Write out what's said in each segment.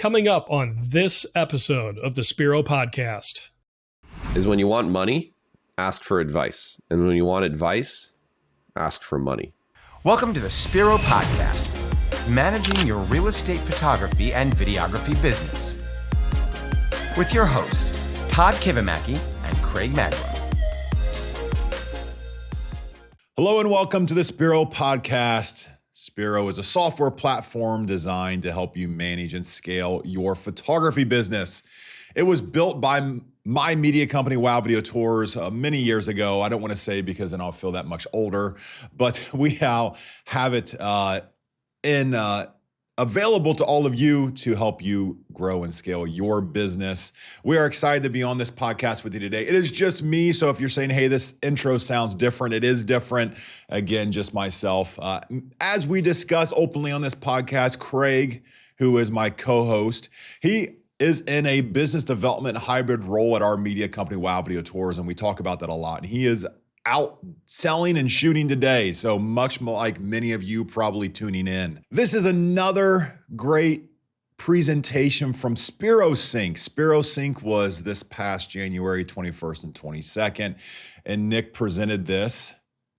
Coming up on this episode of the Spiro Podcast. Is when you want money, ask for advice. And when you want advice, ask for money. Welcome to the Spiro Podcast, managing your real estate photography and videography business. With your hosts, Todd Kivimaki and Craig Magro. Hello and welcome to the Spiro Podcast. Spiro is a software platform designed to help you manage and scale your photography business. It was built by my media company, Wow Video Tours, many years ago. I don't want to say because then I'll feel that much older, but we now have it available to all of you to help you grow and scale your business. We are excited to be on this podcast with you today. It is just me, so if you're saying, hey, this intro sounds different, it is different. Again, just myself. As we discuss openly on this podcast, Craig, who is my co-host, he is in a business development hybrid role at our media company, Wow Video Tours, and we talk about that a lot. And he is out selling and shooting today, so much more like many of you probably tuning in. This is another great presentation from Spiro Sync. Spiro Sync was this past January 21st and 22nd, and Nick presented this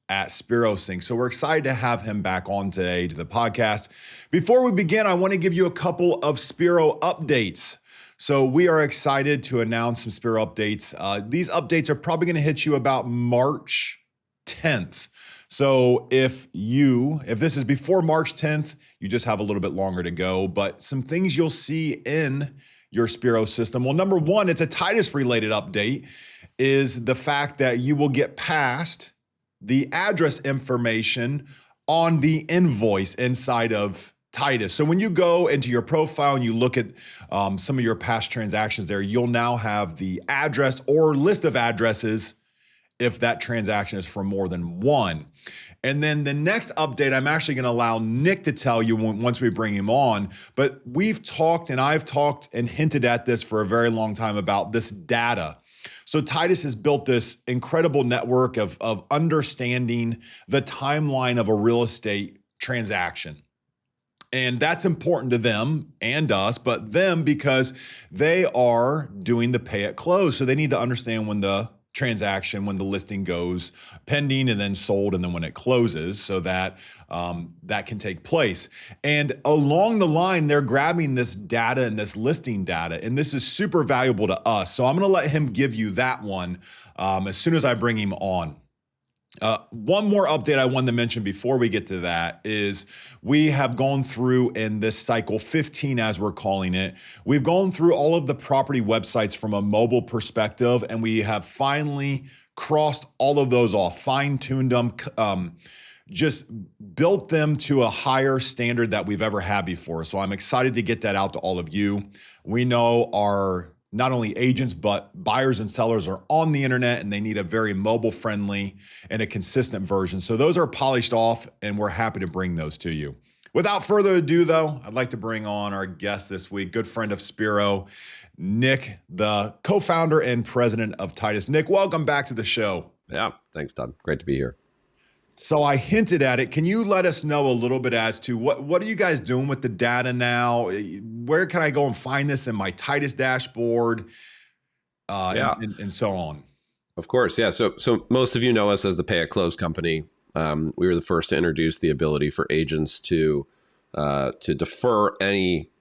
at Spiro Sync. So we're excited to have him back on today to the podcast. Before we begin, I want to give you a couple of Spiro updates. So we are excited to announce some Spiro updates. These updates are probably going to hit you about March 10th. So if this is before March 10th, you just have a little bit longer to go. But some things you'll see in your Spiro system. Well, number one, it's a TITUS related update, is the fact that you will get past the address information on the invoice inside of TITUS. So when you go into your profile and you look at some of your past transactions there, you'll now have the address or list of addresses if that transaction is for more than one. And then the next update, I'm actually going to allow Nick to tell you once we bring him on, but I've talked and hinted at this for a very long time about this data. So TITUS has built this incredible network of understanding the timeline of a real estate transaction. And that's important to them and us, but them because they are doing the pay at close. So they need to understand when the transaction, when the listing goes pending and then sold, and then when it closes, so that that can take place. And along the line, they're grabbing this data and this listing data, and this is super valuable to us. So I'm going to let him give you that one as soon as I bring him on. One more update I wanted to mention before we get to that is we have gone through in this cycle 15, as we're calling it. We've gone through all of the property websites from a mobile perspective, and we have finally crossed all of those off, fine-tuned them, just built them to a higher standard that we've ever had before. So I'm excited to get that out to all of you. We know our not only agents, but buyers and sellers are on the internet, and they need a very mobile-friendly and a consistent version. So those are polished off, and we're happy to bring those to you. Without further ado, though, I'd like to bring on our guest this week, good friend of Spiro, Nick, the co-founder and president of TITUS. Nick, welcome back to the show. Yeah, thanks, Todd. Great to be here. So I hinted at it. Can you let us know a little bit as to what are you guys doing with the data now? Where can I go and find this in my TITUS dashboard, and so on? Of course, yeah. So most of you know us as the pay at close company. We were the first to introduce the ability for agents to defer any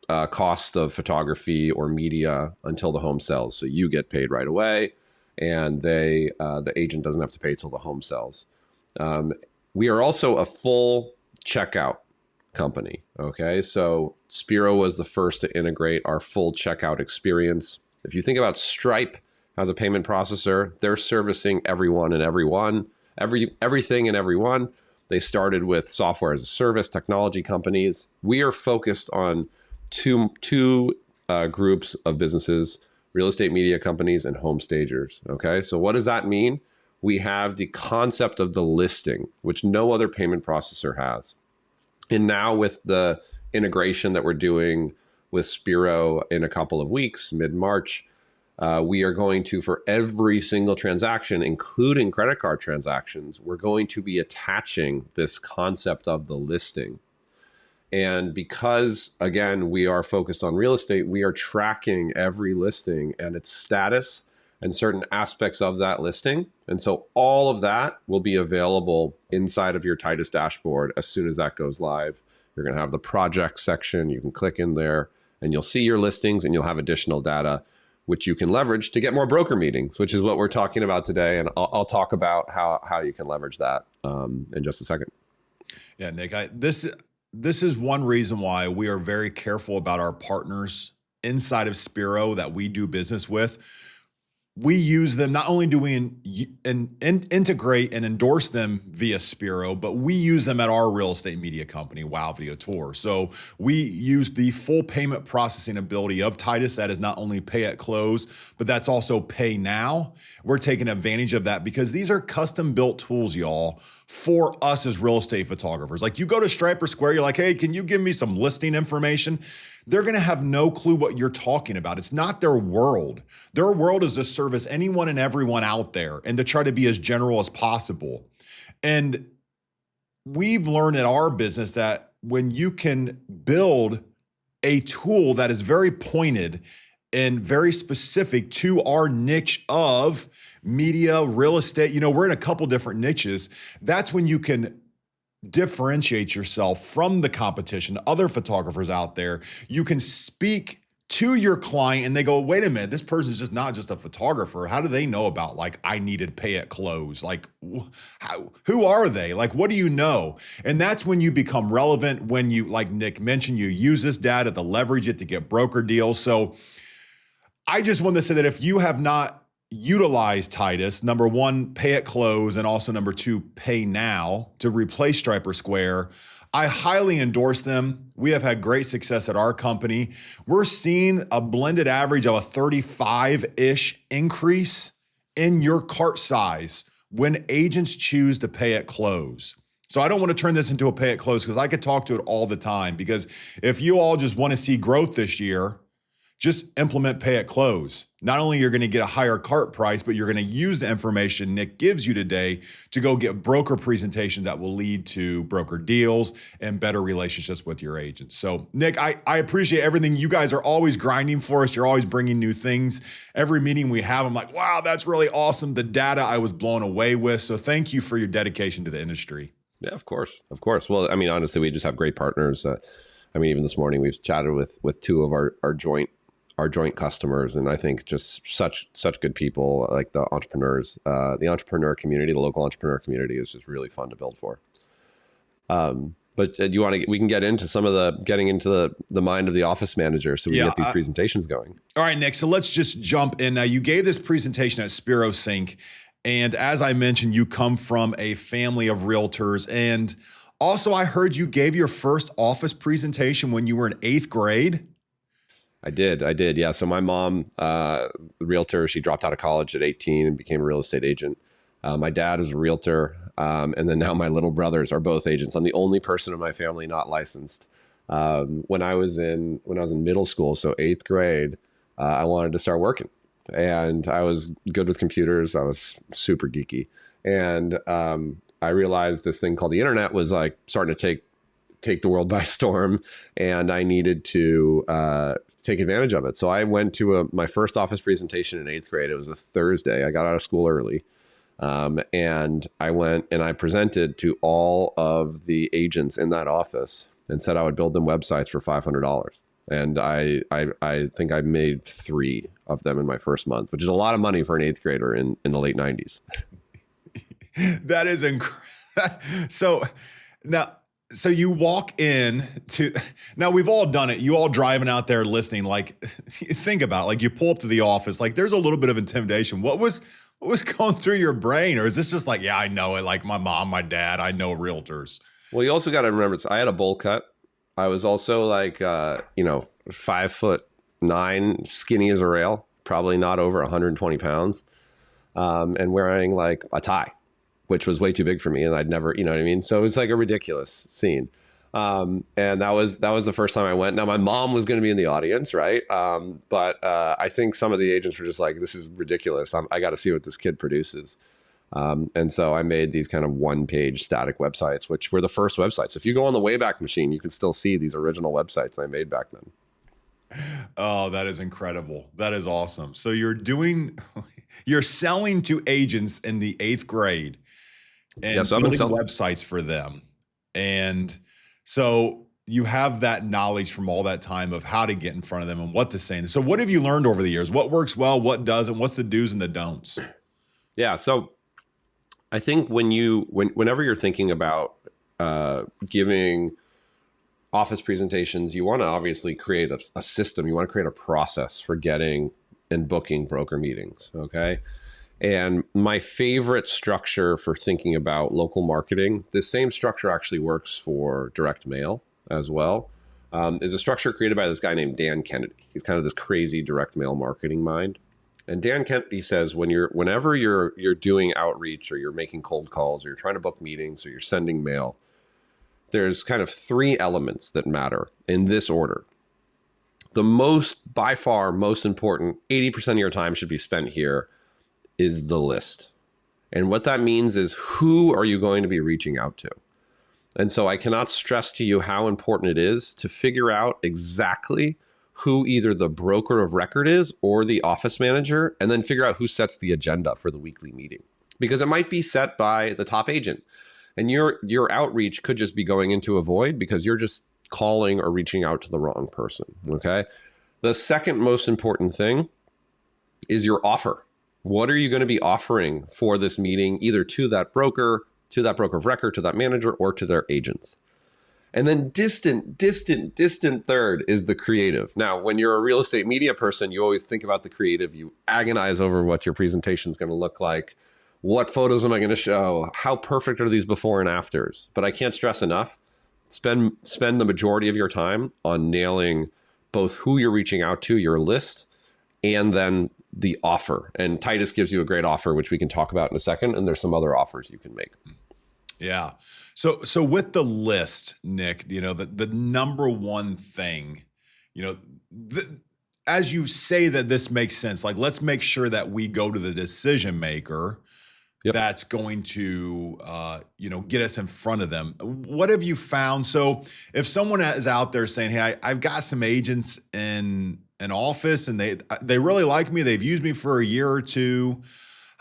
cost of photography or media until the home sells. So you get paid right away, and the agent doesn't have to pay till the home sells. We are also a full checkout company. Okay. So Spiro was the first to integrate our full checkout experience. If you think about Stripe as a payment processor, they're servicing everything and everyone. They started with software as a service technology companies. We are focused on two groups of businesses: real estate media companies and home stagers. Okay. So what does that mean? We have the concept of the listing, which no other payment processor has. And now with the integration that we're doing with Spiro in a couple of weeks, mid-March, we are going to, for every single transaction, including credit card transactions, we're going to be attaching this concept of the listing. And because, again, we are focused on real estate, we are tracking every listing and its status and certain aspects of that listing. And so all of that will be available inside of your TITUS dashboard as soon as that goes live. You're going to have the project section. You can click in there and you'll see your listings, and you'll have additional data, which you can leverage to get more broker meetings, which is what we're talking about today. And I'll talk about how you can leverage that in just a second. Yeah, Nick, this is one reason why we are very careful about our partners inside of Spiro that we do business with. We use them, not only do we integrate and endorse them via Spiro, but we use them at our real estate media company, Wow Video Tour. So we use the full payment processing ability of TITUS. That is not only pay at close, but that's also pay now. We're taking advantage of that because these are custom built tools, y'all, for us as real estate photographers. Like you go to Stripe or Square, you're like, hey, can you give me some listing information? They're going to have no clue what you're talking about. It's not their world. Their world is to service anyone and everyone out there and to try to be as general as possible. And we've learned in our business that when you can build a tool that is very pointed and very specific to our niche of media, real estate, we're in a couple different niches. That's when you can differentiate yourself from the competition, other photographers out there. You can speak to your client and they go, wait a minute, this person's just not just a photographer. How do they know about I needed pay at close? Who are they? What do you know? And that's when you become relevant, when you, like Nick mentioned, you use this data to leverage it to get broker deals. So I just want to say that if you have not utilized TITUS, number one, pay at close, and also number two, pay now to replace Stripe or Square, I highly endorse them. We have had great success at our company. We're seeing a blended average of a 35-ish increase in your cart size when agents choose to pay at close. So I don't want to turn this into a pay at close because I could talk to it all the time, because if you all just want to see growth this year, just implement pay at close. Not only you're going to get a higher cart price, but you're going to use the information Nick gives you today to go get broker presentations that will lead to broker deals and better relationships with your agents. So Nick, I appreciate everything. You guys are always grinding for us. You're always bringing new things. Every meeting we have, I'm like, wow, that's really awesome. The data I was blown away with. So thank you for your dedication to the industry. Yeah, of course. Of course. Well, honestly, we just have great partners. Even this morning we've chatted with two of our joint customers, and I think just such good people, like the entrepreneurs, the entrepreneur community, the local entrepreneur community is just really fun to build for. But we can get into getting into the mind of the office manager so we can get these presentations going. All right, Nick. So let's just jump in. Now, you gave this presentation at Spiro Sync, and as I mentioned, you come from a family of realtors, and also I heard you gave your first office presentation when you were in 8th grade. I did. Yeah. So my mom, realtor, she dropped out of college at 18 and became a real estate agent. My dad is a realtor. And then now my little brothers are both agents. I'm the only person in my family not licensed. When I was in middle school, so 8th grade, I wanted to start working, and I was good with computers. I was super geeky. And, I realized this thing called the internet was starting to take the world by storm, and I needed to take advantage of it. So I went to my first office presentation in 8th grade. It was a Thursday. I got out of school early, and I went and I presented to all of the agents in that office and said I would build them websites for $500. And I think I made 3 of them in my first month, which is a lot of money for an 8th grader in the late 90s. That is incredible. So you walk in to, now we've all done it. You all driving out there listening, think about it, you pull up to the office, there's a little bit of intimidation. What was going through your brain? Or is this just yeah, I know it, my mom, my dad, I know realtors. Well, you also got to remember, I had a bowl cut. I was also 5'9", skinny as a rail, probably not over 120 pounds, and wearing a tie, which was way too big for me, and I'd never, you know what I mean? So it was a ridiculous scene. And that was the first time I went. Now my mom was going to be in the audience, right? But I think some of the agents were just this is ridiculous. I got to see what this kid produces. And so I made these kind of one-page static websites, which were the first websites. If you go on the Wayback Machine, you can still see these original websites I made back then. Oh, that is incredible. That is awesome. So you're selling to agents in the 8th grade and So building websites for them. And so you have that knowledge from all that time of how to get in front of them and what to say. And so what have you learned over the years? What works well, what doesn't, what's the do's and the don'ts? Yeah. So I think whenever you're thinking about giving office presentations, you want to obviously create a system. You want to create a process for getting and booking broker meetings. Okay. And my favorite structure for thinking about local marketing, this same structure actually works for direct mail as well, is a structure created by this guy named Dan Kennedy. He's kind of this crazy direct mail marketing mind. And Dan Kennedy says whenever you're doing outreach or you're making cold calls or you're trying to book meetings or you're sending mail, there's kind of 3 elements that matter in this order. By far most important, 80% of your time should be spent here, is the list. And what that means is, who are you going to be reaching out to? And so I cannot stress to you how important it is to figure out exactly who either the broker of record is or the office manager, and then figure out who sets the agenda for the weekly meeting. Because it might be set by the top agent. And your outreach could just be going into a void because you're just calling or reaching out to the wrong person, okay? The second most important thing is your offer. What are you going to be offering for this meeting, either to that broker of record, to that manager, or to their agents? And then distant third is the creative. Now, when you're a real estate media person, you always think about the creative. You agonize over what your presentation is going to look like. What photos am I going to show? How perfect are these before and afters? But I can't stress enough, spend the majority of your time on nailing both who you're reaching out to, your list, and then the offer. And Titus gives you a great offer, which we can talk about in a second. And there's some other offers you can make. Yeah. So with the list, Nick, the number one thing, as you say that this makes sense, like, let's make sure that we go to the decision maker. Yep. That's going to, get us in front of them. What have you found? So if someone is out there saying, hey, I've got some agents in an office and they really like me. They've used me for a year or two.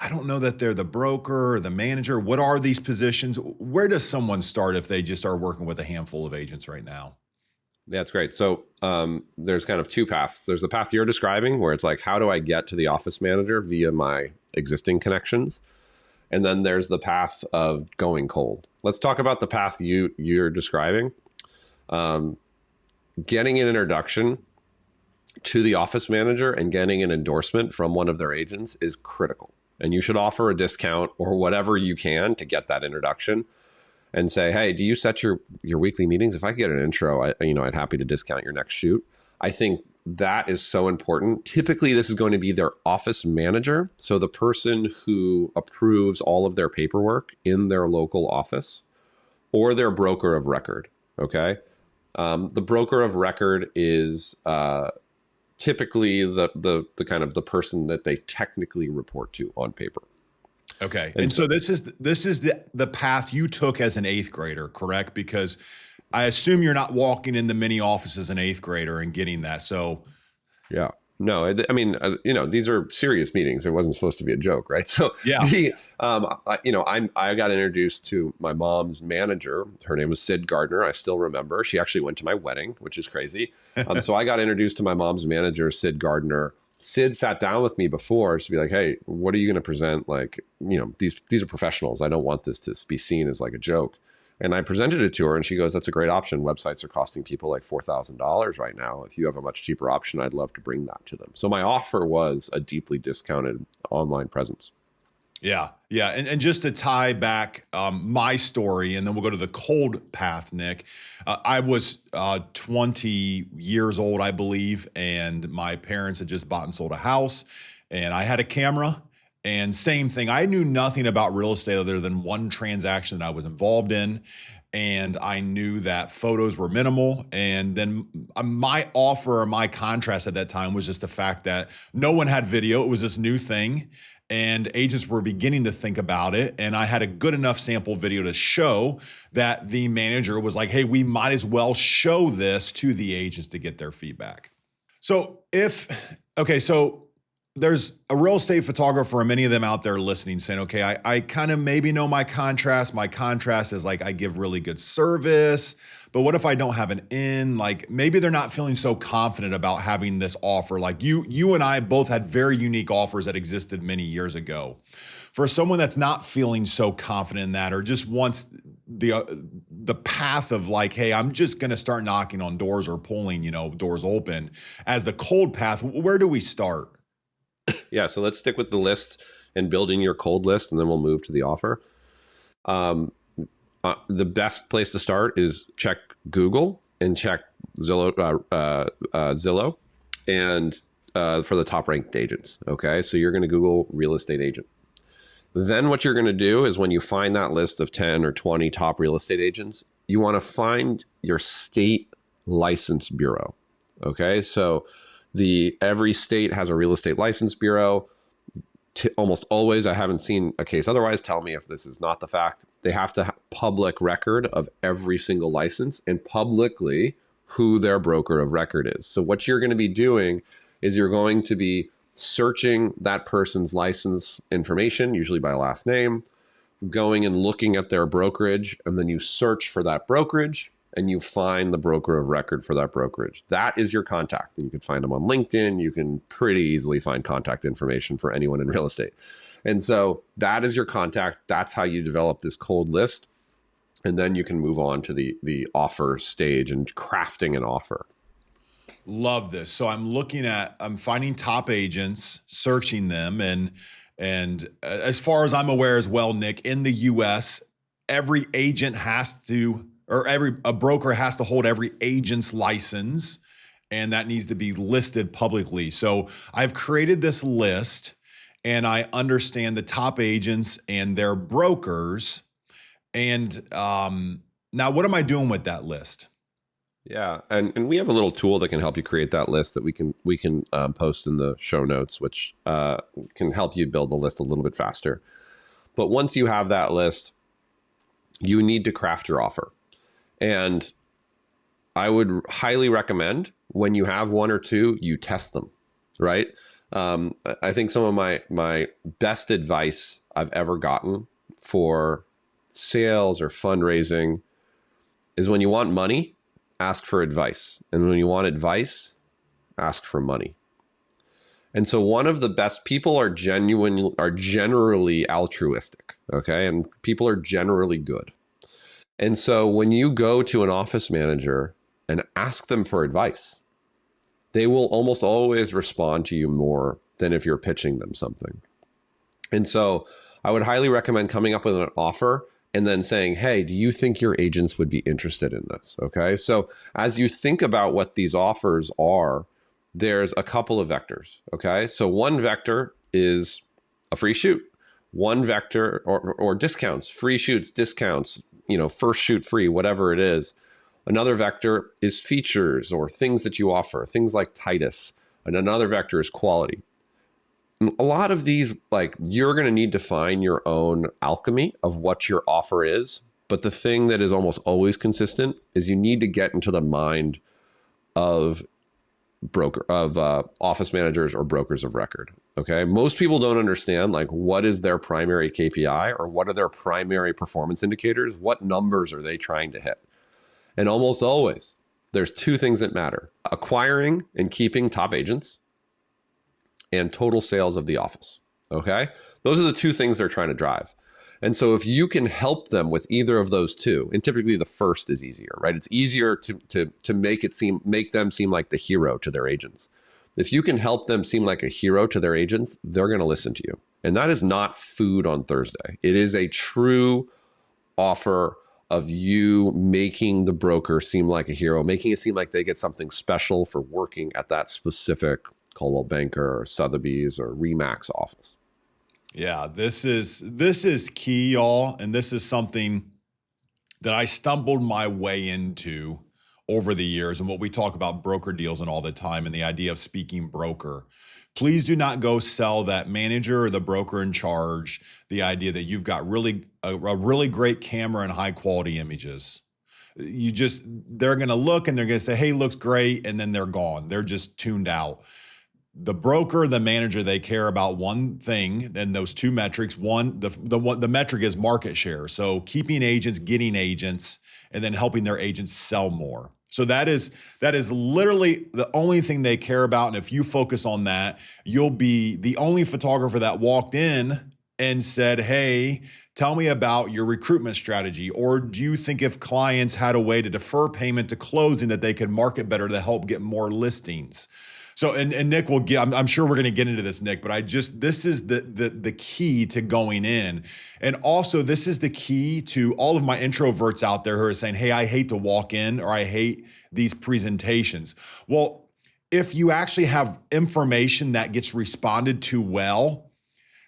I don't know that they're the broker or the manager. What are these positions? Where does someone start if they just are working with a handful of agents right now? That's great. So there's kind of 2 paths. There's the path you're describing where it's like, how do I get to the office manager via my existing connections? And then there's the path of going cold. Let's talk about the path you're describing. Getting an introduction to the office manager and getting an endorsement from one of their agents is critical. And you should offer a discount or whatever you can to get that introduction and say, hey, do you set your weekly meetings? If I could get an intro, I'd happy to discount your next shoot. I think that is so important. Typically, this is going to be their office manager. So the person who approves all of their paperwork in their local office, or their broker of record. Okay. The broker of record is typically the kind of the person that they technically report to on paper. Okay. And so this is the path you took as an 8th grader, correct? Because I assume you're not walking into many offices an 8th grader and getting that. So, yeah, no, I mean, these are serious meetings. It wasn't supposed to be a joke, right? So, yeah, I got introduced to my mom's manager. Her name was Sid Gardner. I still remember. She actually went to my wedding, which is crazy. So I got introduced to my mom's manager, Sid Gardner. Sid sat down with me before to be like, hey, what are you going to present? Like, these are professionals. I don't want this to be seen as like a joke. And I presented it to her and she goes, that's a great option. Websites are costing people like $4,000 right now. If you have a much cheaper option, I'd love to bring that to them. So my offer was a deeply discounted online presence. Yeah. Yeah. And just to tie back my story, and then we'll go to the cold path, Nick. I was 20 years old, I believe, and my parents had just bought and sold a house, and I had a camera. And same thing, I knew nothing about real estate other than one transaction that I was involved in. And I knew that photos were minimal. And then my offer or my contrast at that time was just the fact that no one had video. It was this new thing. and agents were beginning to think about it. And I had a good enough sample video to show that the manager was like, hey, we might as well show this to the agents to get their feedback. So there's a real estate photographer, and many of them out there listening saying, okay, I kind of maybe know my contrast. My contrast is like I give really good service, but what if I don't have an in? Like maybe they're not feeling so confident about having this offer. Like you and I both had very unique offers that existed many years ago. For someone that's not feeling so confident in that, or just wants the path of like, hey, I'm just going to start knocking on doors or pulling, doors open as the cold path, where do we start? Yeah, so let's stick with the list and building your cold list, and then we'll move to the offer. The best place to start is check Google and check Zillow, and for the top ranked agents. Okay, so you're going to Google real estate agent. Then what you're going to do is when you find that list of 10 or 20 top real estate agents, you want to find your state license bureau. Okay, so every state has a real estate license bureau. Almost always, I haven't seen a case otherwise. Tell me if this is not the fact. They have to have public record of every single license and publicly who their broker of record is. So what you're going to be doing is you're going to be searching that person's license information, usually by last name, going and looking at their brokerage, and then you search for that brokerage and you find the broker of record for that brokerage. That is your contact. And you can find them on LinkedIn. You can pretty easily find contact information for anyone in real estate. And so that is your contact. That's how you develop this cold list. And then you can move on to the offer stage and crafting an offer. Love this. So I'm finding top agents, searching them. And as far as I'm aware as well, Nick, in the US, every agent has to, a broker has to hold every agent's license, and that needs to be listed publicly. So I've created this list, and I understand the top agents and their brokers. And now what am I doing with that list? Yeah, and we have a little tool that can help you create that list that we can post in the show notes, which can help you build the list a little bit faster. But once you have that list, you need to craft your offer. And I would highly recommend when you have one or two, you test them, right? I think some of my best advice I've ever gotten for sales or fundraising is when you want money, ask for advice. And when you want advice, ask for money. And so one of the best people are generally altruistic, okay? And people are generally good. And so when you go to an office manager and ask them for advice, they will almost always respond to you more than if you're pitching them something. And so I would highly recommend coming up with an offer and then saying, hey, do you think your agents would be interested in this? Okay. So as you think about what these offers are, there's a couple of vectors. Okay. So one vector is a free shoot. One vector or discounts, free shoots, discounts, first shoot free, whatever it is. Another vector is features or things that you offer, things like TITUS. And another vector is quality. A lot of these, you're going to need to find your own alchemy of what your offer is. But the thing that is almost always consistent is you need to get into the mind of office managers or brokers of record. Okay. Most people don't understand what is their primary KPI or what are their primary performance indicators? What numbers are they trying to hit? And almost always there's two things that matter: acquiring and keeping top agents and total sales of the office. Okay. Those are the two things they're trying to drive. And so if you can help them with either of those two, and typically the first is easier, right? It's easier to make them seem like the hero to their agents. If you can help them seem like a hero to their agents, they're going to listen to you. And that is not food on Thursday. It is a true offer of you making the broker seem like a hero, making it seem like they get something special for working at that specific Coldwell Banker or Sotheby's or Remax office. Yeah, this is key, y'all. And this is something that I stumbled my way into over the years and what we talk about broker deals and all the time and the idea of speaking broker. Please do not go sell that manager or the broker in charge the idea that you've got a really great camera and high quality images. They're going to look and they're going to say, hey, looks great. And then they're gone. They're just tuned out. The broker, the manager, they care about one thing, then those two metrics. The metric is market share. So keeping agents, getting agents, and then helping their agents sell more. So that is literally the only thing they care about. And if you focus on that, you'll be the only photographer that walked in and said, hey, tell me about your recruitment strategy. Or do you think if clients had a way to defer payment to closing that they could market better to help get more listings? So, and Nick will get, I'm sure we're going to get into this, Nick, but this is the key to going in. And also this is the key to all of my introverts out there who are saying, hey, I hate to walk in or I hate these presentations. Well, if you actually have information that gets responded to well,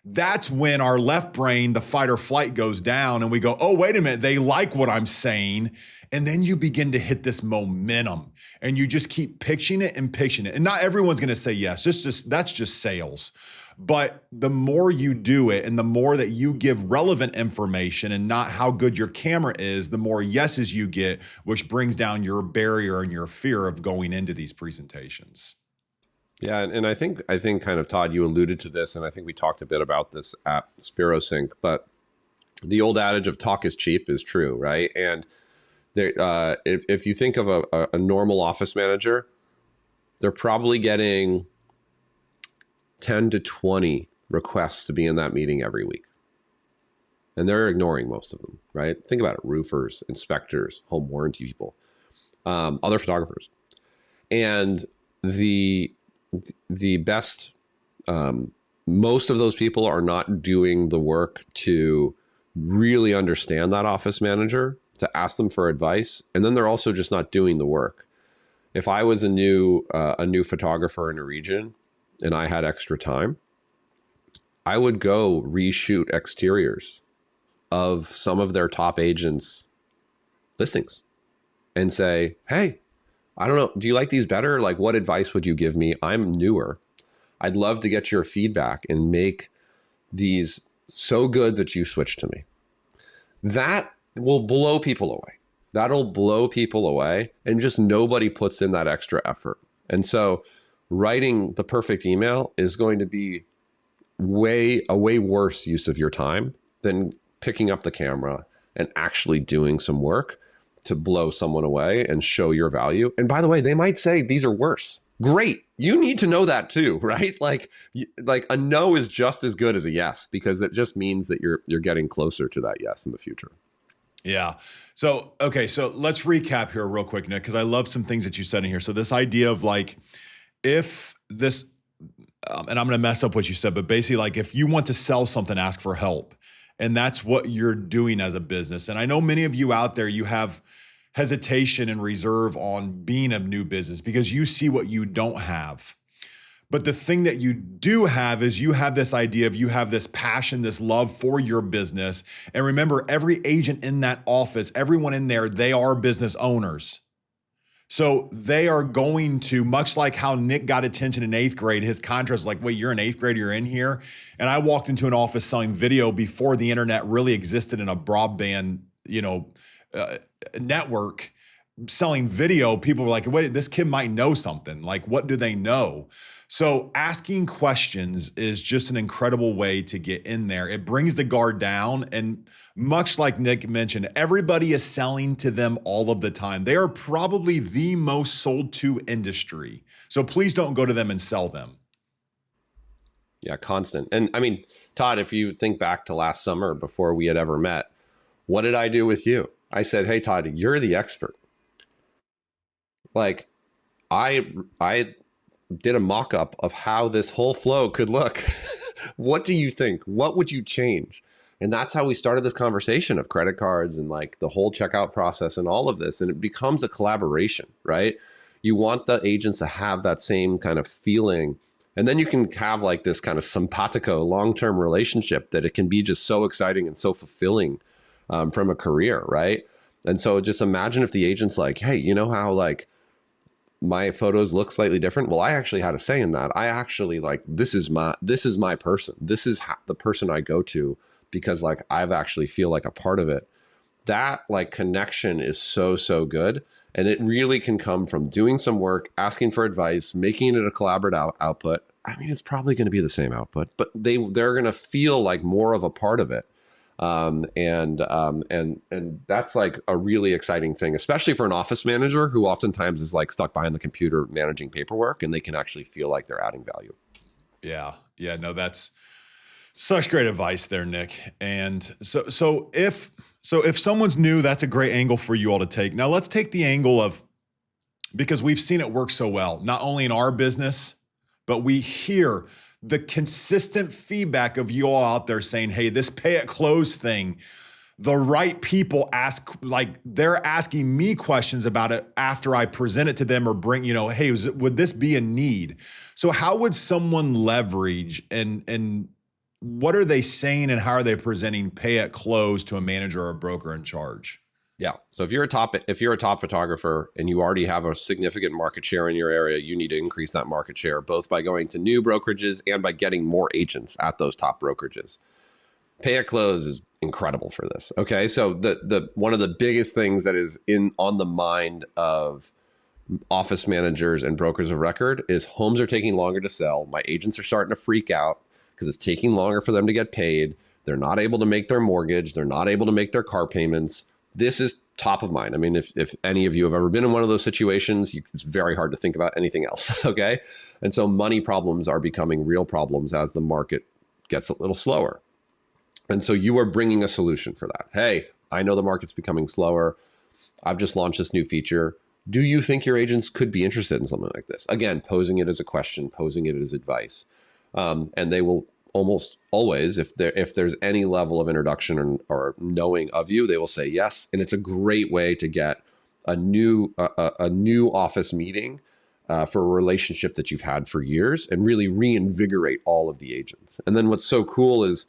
that's when our left brain, the fight or flight, goes down and we go, oh, wait a minute, they like what I'm saying. And then you begin to hit this momentum and you just keep pitching it. And not everyone's going to say yes. That's just sales. But the more you do it and the more that you give relevant information and not how good your camera is, the more yeses you get, which brings down your barrier and your fear of going into these presentations. Yeah, and I think kind of, Todd, you alluded to this, and I think we talked a bit about this at Spiro Sync, but the old adage of talk is cheap is true, right? And there, if you think of a normal office manager, they're probably getting 10 to 20 requests to be in that meeting every week. And they're ignoring most of them, right? Think about it, roofers, inspectors, home warranty people, other photographers. And the best, most of those people are not doing the work to really understand that office manager, to ask them for advice. And then they're also just not doing the work. If I was a new photographer in a region and I had extra time, I would go reshoot exteriors of some of their top agents' listings and say, hey, I don't know, do you like these better? Like, what advice would you give me? I'm newer. I'd love to get your feedback and make these so good that you switch to me. That will blow people away. That'll blow people away. And just nobody puts in that extra effort. And so writing the perfect email is going to be a way worse use of your time than picking up the camera and actually doing some work to blow someone away and show your value. And by the way, they might say these are worse. Great. You need to know that too, right? Like a no is just as good as a yes, because that just means that you're getting closer to that yes in the future. Yeah. So, okay. So let's recap here real quick, Nick, because I love some things that you said in here. So this idea of like, if this, and I'm going to mess up what you said, but basically like if you want to sell something, ask for help. And that's what you're doing as a business. And I know many of you out there, you have hesitation and reserve on being a new business because you see what you don't have. But the thing that you do have is you have this idea of, you have this passion, this love for your business. And remember, every agent in that office, everyone in there, they are business owners. So they are going to, much like how Nick got attention in 8th grade, his contrast was like, wait, you're an 8th grader, you're in here? And I walked into an office selling video before the internet really existed in a broadband, network, selling video. People were like, wait, this kid might know something. Like, what do they know? So asking questions is just an incredible way to get in there. It brings the guard down. And much like Nick mentioned, everybody is selling to them all of the time. They are probably the most sold to industry. So please don't go to them and sell them. Yeah, constant. And I mean, Todd, if you think back to last summer before we had ever met, what did I do with you? I said, hey, Todd, you're the expert. Like, I did a mock-up of how this whole flow could look. What do you think? What would you change? And that's how we started this conversation of credit cards and like the whole checkout process and all of this. And it becomes a collaboration, right? You want the agents to have that same kind of feeling. And then you can have like this kind of simpatico long-term relationship that it can be just so exciting and so fulfilling from a career, right? And so just imagine if the agent's like, hey, you know how like my photos look slightly different? Well, I actually had a say in that. I actually like, this is my person. This is the person I go to because like I've actually feel like a part of it. That like connection is so, so good. And it really can come from doing some work, asking for advice, making it a collaborative output. I mean, it's probably going to be the same output, but they're going to feel like more of a part of it. And that's like a really exciting thing, especially for an office manager who oftentimes is like stuck behind the computer managing paperwork, and they can actually feel like they're adding value. Yeah. Yeah. No, that's such great advice there, Nick. And so if someone's new, that's a great angle for you all to take. Now let's take the angle of, because we've seen it work so well, not only in our business, but we hear the consistent feedback of you all out there saying, hey, this pay at close thing, the right people ask, like they're asking me questions about it after I present it to them or bring, hey, would this be a need? So how would someone leverage and what are they saying and how are they presenting pay at close to a manager or a broker in charge? Yeah. So if you're a top photographer and you already have a significant market share in your area, you need to increase that market share, both by going to new brokerages and by getting more agents at those top brokerages. Pay at close is incredible for this. Okay. So the one of the biggest things that is on the mind of office managers and brokers of record is homes are taking longer to sell. My agents are starting to freak out because it's taking longer for them to get paid. They're not able to make their mortgage. They're not able to make their car payments. This is top of mind. I mean, if any of you have ever been in one of those situations, it's very hard to think about anything else, okay? And so money problems are becoming real problems as the market gets a little slower. And so you are bringing a solution for that. Hey, I know the market's becoming slower. I've just launched this new feature. Do you think your agents could be interested in something like this? Again, posing it as a question, posing it as advice. And they will almost always, if there's any level of introduction or knowing of you, they will say yes. And it's a great way to get a new office meeting for a relationship that you've had for years and really reinvigorate all of the agents. And then what's so cool is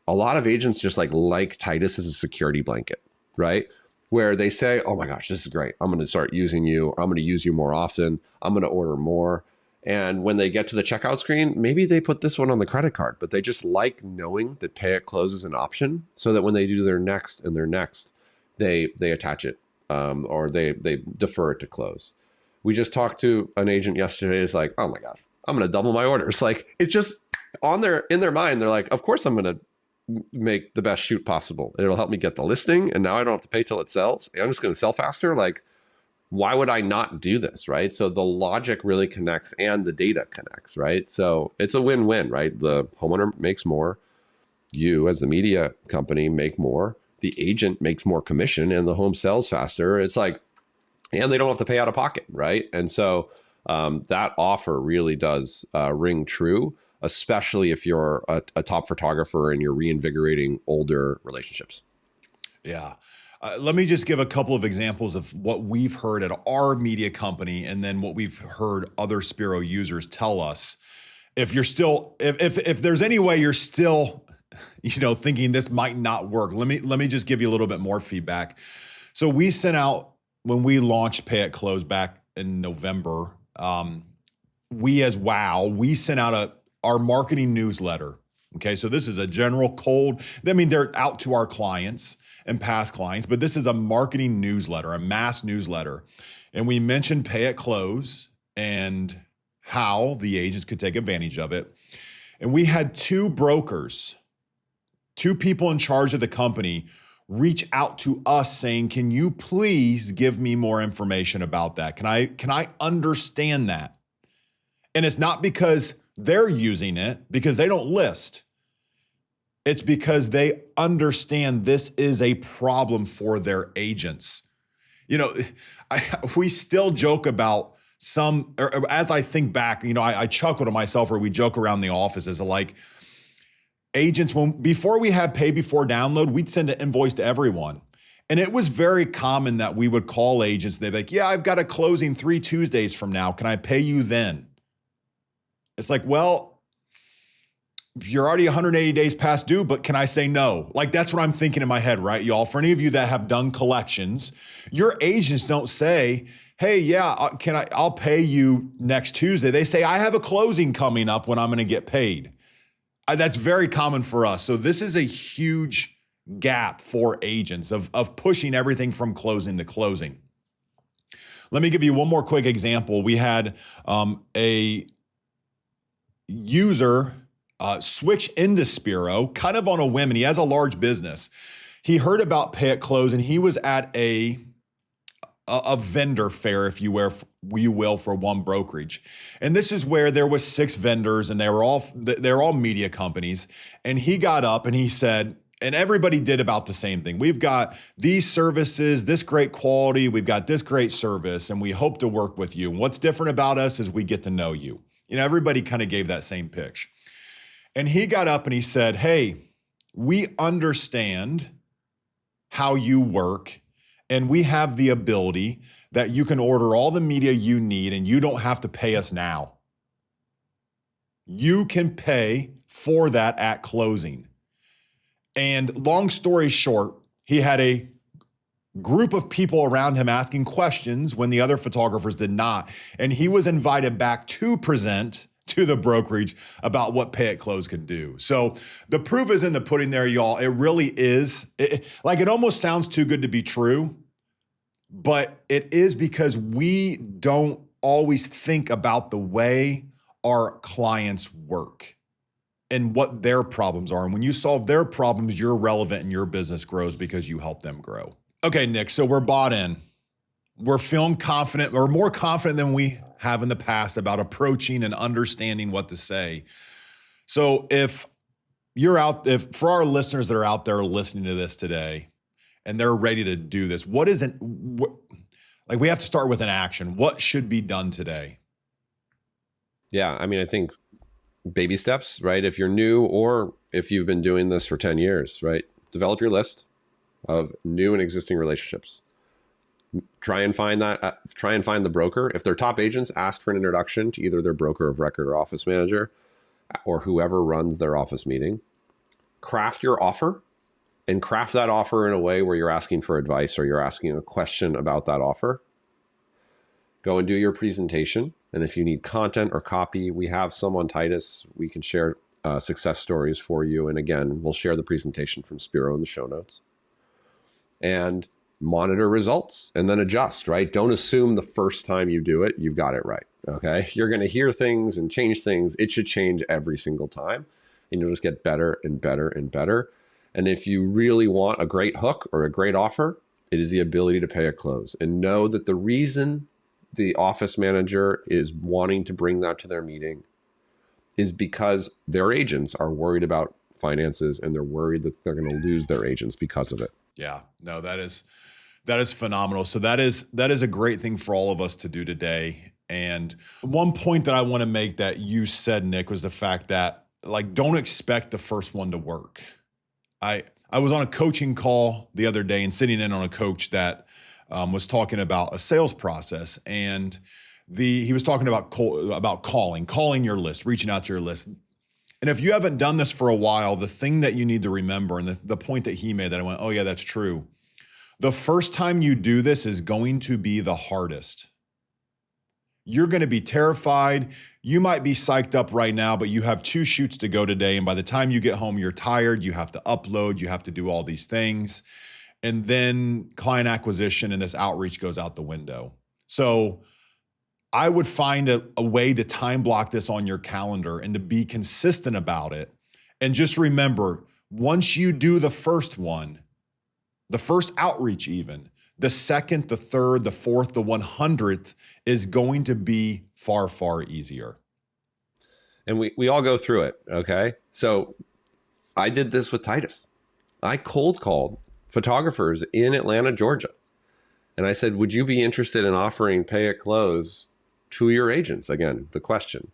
a lot of agents just like Titus as a security blanket, right? Where they say, oh my gosh, this is great. I'm going to start using you. Or I'm going to use you more often. I'm going to order more. And when they get to the checkout screen, maybe they put this one on the credit card, but they just like knowing that pay at close is an option so that when they do their next, they attach it or they defer it to close. We just talked to an agent yesterday. It's like, oh my gosh, I'm going to double my orders. Like it's just in their mind. They're like, of course I'm going to make the best shoot possible. It'll help me get the listing. And now I don't have to pay till it sells. I'm just going to sell faster. Like, why would I not do this, right? So the logic really connects and the data connects, right? So it's a win-win, right? The homeowner makes more, you as the media company make more, the agent makes more commission, and the home sells faster. It's like, and they don't have to pay out of pocket, right? And so that offer really does ring true, especially if you're a top photographer and you're reinvigorating older relationships. Yeah. Let me just give a couple of examples of what we've heard at our media company and then what we've heard other Spiro users tell us. If you're still, if there's any way you're still, thinking this might not work, let me just give you a little bit more feedback. So we sent out, when we launched Pay at Close back in November, we sent out our marketing newsletter. Okay, so this is a general cold. I mean, they're out to our clients and past clients, but this is a marketing newsletter, a mass newsletter. And we mentioned Pay at Close and how the agents could take advantage of it. And we had two brokers, two people in charge of the company, reach out to us saying, can you please give me more information about that? Can I understand that? And it's not because they're using it, because they don't list. It's because they understand this is a problem for their agents. We still joke about or as I think back, I chuckle to myself, or we joke around the office as like agents, before we had pay before download, we'd send an invoice to everyone. And it was very common that we would call agents. They'd be like, yeah, I've got a closing 3 Tuesdays from now. Can I pay you then? It's like, well, you're already 180 days past due, but can I say no? Like, that's what I'm thinking in my head, right, y'all? For any of you that have done collections, your agents don't say, hey, yeah, I'll pay you next Tuesday. They say, I have a closing coming up when I'm going to get paid. That's very common for us. So this is a huge gap for agents of pushing everything from closing to closing. Let me give you one more quick example. We had a user switch into Spiro kind of on a whim, and he has a large business. He heard about Pay at Close, and he was at a vendor fair, if you will, for one brokerage. And this is where there was 6 vendors, and they're all media companies. And he got up and he said, and everybody did about the same thing. We've got these services, this great quality, we've got this great service, and we hope to work with you. And what's different about us is we get to know you. You know, everybody kind of gave that same pitch. And he got up and he said, hey, we understand how you work, and we have the ability that you can order all the media you need and you don't have to pay us now. You can pay for that at closing. And long story short, he had a group of people around him asking questions when the other photographers did not. And he was invited back to present to the brokerage about what Pay at Close can do. So the proof is in the pudding there, y'all. It really is. It almost sounds too good to be true, but it is because we don't always think about the way our clients work and what their problems are. And when you solve their problems, you're relevant and your business grows because you help them grow. Okay, Nick, so we're bought in. We're feeling confident. We're more confident than we have in the past about approaching and understanding what to say. So if for our listeners that are out there listening to this today and they're ready to do this, we have to start with an action. What should be done today? Yeah, I mean, I think baby steps, right? If you're new or if you've been doing this for 10 years, right? Develop your list of new and existing relationships. Try and find the broker. If they're top agents, ask for an introduction to either their broker of record or office manager or whoever runs their office meeting. Craft your offer and craft that offer in a way where you're asking for advice or you're asking a question about that offer. Go and do your presentation. And if you need content or copy, we have some on TITUS. We can share success stories for you. And again, we'll share the presentation from Spiro in the show notes. And monitor results and then adjust, right? Don't assume the first time you do it, you've got it right, okay? You're going to hear things and change things. It should change every single time. And you'll just get better and better and better. And if you really want a great hook or a great offer, it is the ability to pay at close. And know that the reason the office manager is wanting to bring that to their meeting is because their agents are worried about finances and they're worried that they're going to lose their agents because of it. Yeah, no, that is phenomenal. So that is a great thing for all of us to do today. And one point that I want to make that you said, Nick, was the fact that don't expect the first one to work. I was on a coaching call the other day and sitting in on a coach that was talking about a sales process, and he was talking about calling your list, reaching out to your list. And if you haven't done this for a while, the thing that you need to remember, and the point that he made that I went, oh yeah, that's true. The first time you do this is going to be the hardest. You're going to be terrified. You might be psyched up right now, but you have 2 shoots to go today. And by the time you get home, you're tired. You have to upload. You have to do all these things. And then client acquisition and this outreach goes out the window. So I would find a way to time block this on your calendar and to be consistent about it. And just remember, once you do the first one, the first outreach even, the second, the third, the fourth, the 100th is going to be far, far easier. And we all go through it, okay? So I did this with TITUS. I cold called photographers in Atlanta, Georgia. And I said, would you be interested in offering Pay at Close to your agents? Again, the question.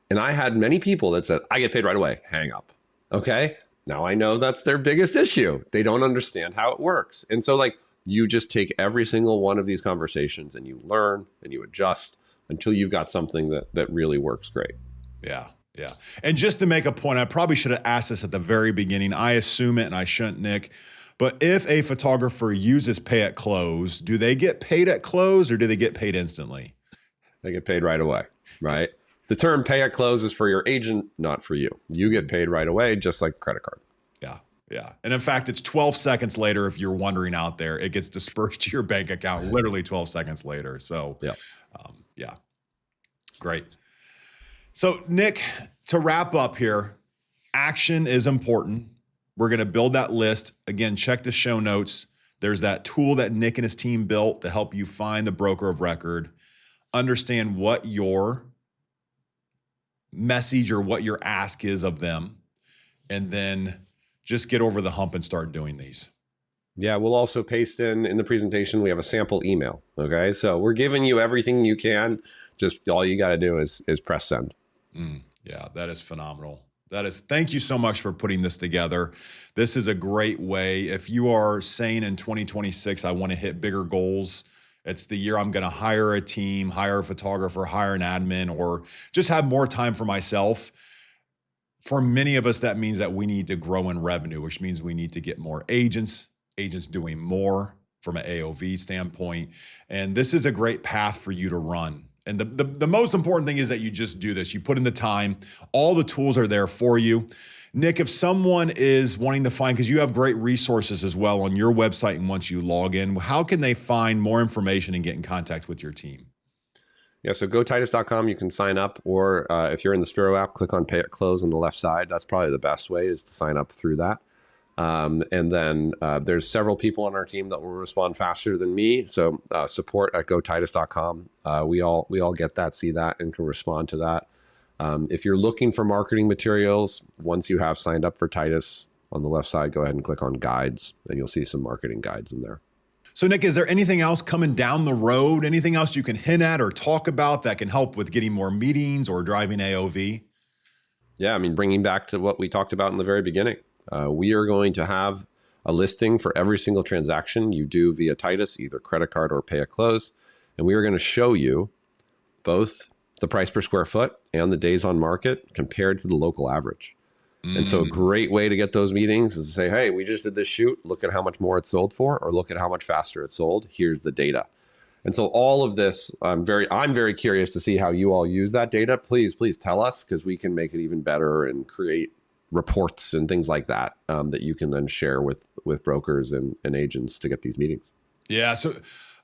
And I had many people that said, I get paid right away, hang up, okay? Now I know that's their biggest issue. They don't understand how it works. And so you just take every single one of these conversations and you learn and you adjust until you've got something that really works great. Yeah. Yeah. And just to make a point, I probably should have asked this at the very beginning. I assume it and I shouldn't, Nick. But if a photographer uses pay at close, do they get paid at close or do they get paid instantly? They get paid right away, right? The term pay at close is for your agent, not for you. You get paid right away, just like a credit card. Yeah. Yeah. And in fact, it's 12 seconds later. If you're wondering out there, it gets dispersed to your bank account literally 12 seconds later. So yeah. Great. So Nick, to wrap up here, action is important. We're going to build that list. Again, check the show notes. There's that tool that Nick and his team built to help you find the broker of record, understand what your message or what your ask is of them, and then just get over the hump and start doing these. Yeah, we'll also paste in the presentation, we have a sample email, okay? So we're giving you everything you can. Just all you got to do is press send. Yeah, that is phenomenal. Thank you so much for putting this together. This is a great way. If you are saying in 2026, I want to hit bigger goals, it's the year I'm going to hire a team, hire a photographer, hire an admin, or just have more time for myself. For many of us, that means that we need to grow in revenue, which means we need to get more agents doing more from an AOV standpoint. And this is a great path for you to run. And the most important thing is that you just do this. You put in the time. All the tools are there for you. Nick, if someone is wanting to find, because you have great resources as well on your website, and once you log in, how can they find more information and get in contact with your team? Yeah, so gotitus.com, you can sign up, or if you're in the Spiro app, click on Pay at Close on the left side. That's probably the best way, is to sign up through that. And then there's several people on our team that will respond faster than me. So support at gotitus.com. We all get that, see that, and can respond to that. If you're looking for marketing materials, once you have signed up for Titus, on the left side, go ahead and click on guides, and you'll see some marketing guides in there. So Nick, is there anything else coming down the road? Anything else you can hint at or talk about that can help with getting more meetings or driving AOV? Yeah, I mean, bringing back to what we talked about in the very beginning, we are going to have a listing for every single transaction you do via Titus, either credit card or pay at close. And we are going to show you both the price per square foot and the days on market compared to the local average. And so a great way to get those meetings is to say, hey, we just did this shoot. Look at how much more it sold for, or look at how much faster it sold. Here's the data. And so all of this, I'm very curious to see how you all use that data. Please tell us, because we can make it even better and create reports and things like that that you can then share with brokers and agents to get these meetings. Yeah. So,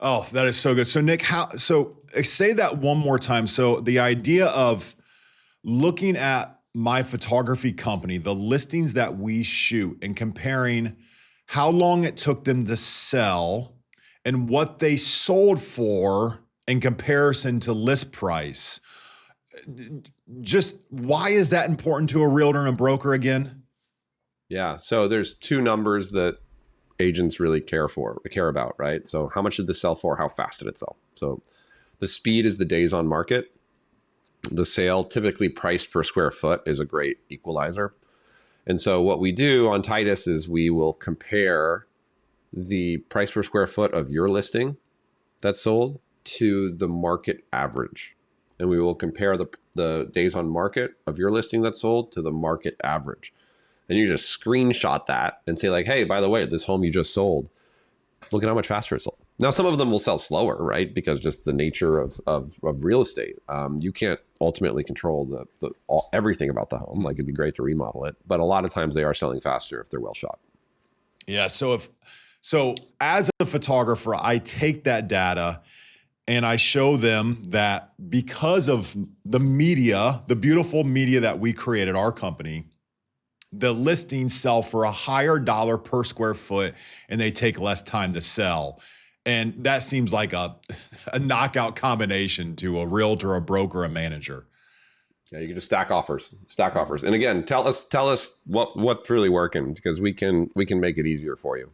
that is so good. So Nick, so say that one more time. So the idea of looking at my photography company, the listings that we shoot, and comparing how long it took them to sell and what they sold for in comparison to list price. Just why is that important to a realtor and a broker again? Yeah. So there's two numbers that agents really care about, right? So how much did this sell for? How fast did it sell? So the speed is the days on market. The sale, typically price per square foot, is a great equalizer. And so what we do on Titus is we will compare the price per square foot of your listing that sold to the market average. And we will compare the days on market of your listing that sold to the market average. And you just screenshot that and say like, hey, by the way, this home you just sold, look at how much faster it sold. Now, some of them will sell slower, right? Because just the nature of real estate. You can't ultimately control everything about the home. Like, it'd be great to remodel it, but a lot of times they are selling faster if they're well shot. Yeah. So as a photographer, I take that data and I show them that because of the media, the beautiful media that we create at our company, the listings sell for a higher dollar per square foot and they take less time to sell. And that seems like a knockout combination to a realtor, a broker, a manager. Yeah, you can just stack offers. And again, tell us what's really working, because we can make it easier for you.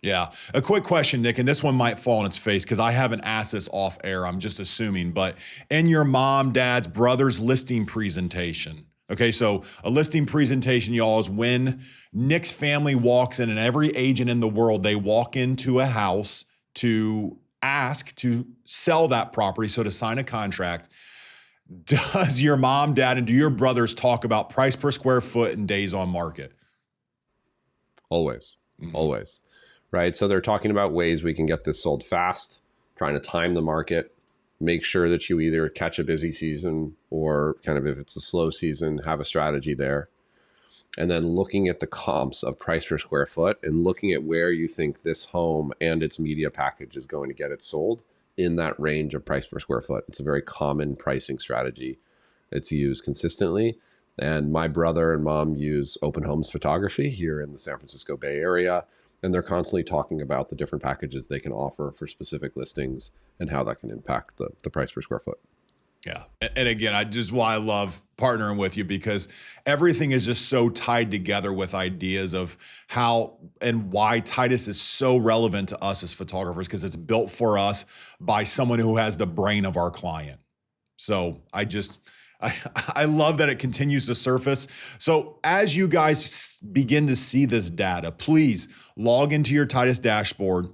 Yeah. A quick question, Nick, and this one might fall on its face because I haven't asked this off air. I'm just assuming, but in your mom, dad's, brother's listing presentation. Okay, so a listing presentation, y'all, is when Nick's family walks in, and every agent in the world, they walk into a house to ask to sell that property, so to sign a contract. does your mom, dad, and do your brothers talk about price per square foot and days on market? Always, always. Right. So they're talking about ways we can get this sold fast, trying to time the market, make sure that you either catch a busy season or kind of if it's a slow season, have a strategy there. And then looking at the comps of price per square foot and looking at where you think this home and its media package is going to get it sold in that range of price per square foot. It's a very common pricing strategy. It's used consistently. And my brother and mom use open homes photography here in the San Francisco Bay Area. And they're constantly talking about the different packages they can offer for specific listings and how that can impact the price per square foot. Yeah. And again, why I love partnering with you, because everything is just so tied together with ideas of how and why Titus is so relevant to us as photographers, because it's built for us by someone who has the brain of our client. So I love that it continues to surface. So as you guys begin to see this data, please log into your Titus dashboard,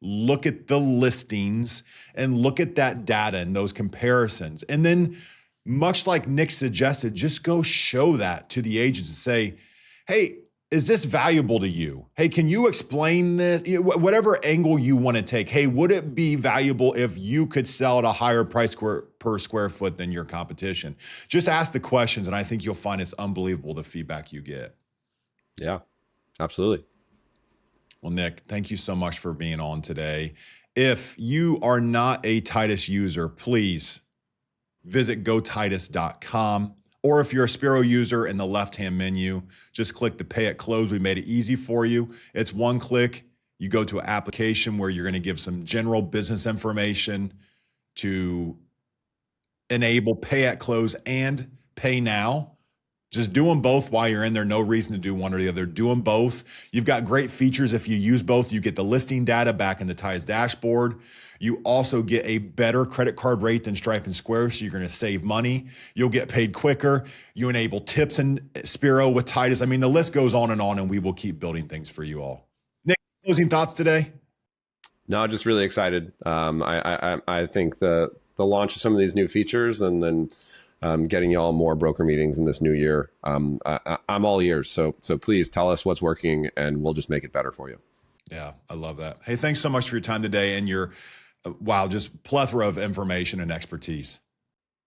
look at the listings and look at that data and those comparisons. And then, much like Nick suggested, just go show that to the agents and say, hey, is this valuable to you? Hey, can you explain this? Whatever angle you want to take. Hey, would it be valuable if you could sell at a higher price per square foot than your competition? Just ask the questions, and I think you'll find it's unbelievable the feedback you get. Yeah, absolutely. Well, Nick, thank you so much for being on today. If you are not a Titus user, please visit gotitus.com. Or if you're a Spiro user, in the left-hand menu, just click the Pay at Close. We made it easy for you. It's one click. You go to an application where you're going to give some general business information to enable Pay at Close and Pay Now. Just do them both while you're in there. No reason to do one or the other. Do them both. You've got great features. If you use both, you get the listing data back in the Titus dashboard. You also get a better credit card rate than Stripe and Square, so you're going to save money. You'll get paid quicker. You enable tips in Spiro with Titus. I mean, the list goes on, and we will keep building things for you all. Nick, closing thoughts today? No, just really excited. I think the launch of some of these new features and then getting y'all more broker meetings in this new year. I'm all ears. So please tell us what's working and we'll just make it better for you. Yeah, I love that. Hey, thanks so much for your time today and your, just plethora of information and expertise.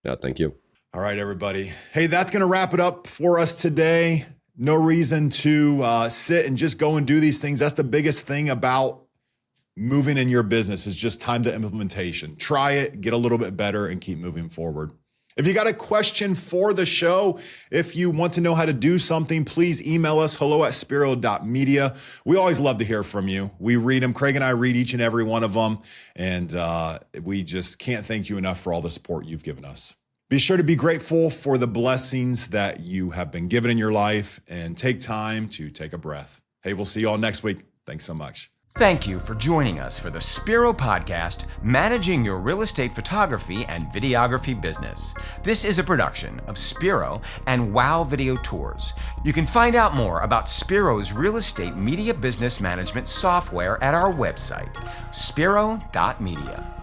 Yeah, thank you. All right, everybody. Hey, that's going to wrap it up for us today. No reason to sit and just go and do these things. That's the biggest thing about moving in your business is just time to implementation. Try it, get a little bit better, and keep moving forward. If you got a question for the show, if you want to know how to do something, please email us, hello@spiro.media. We always love to hear from you. We read them. Craig and I read each and every one of them. And we just can't thank you enough for all the support you've given us. Be sure to be grateful for the blessings that you have been given in your life and take time to take a breath. Hey, we'll see you all next week. Thanks so much. Thank you for joining us for the Spiro Podcast, Managing Your Real Estate Photography and Videography Business. This is a production of Spiro and Wow Video Tours. You can find out more about Spiro's real estate media business management software at our website, spiro.media.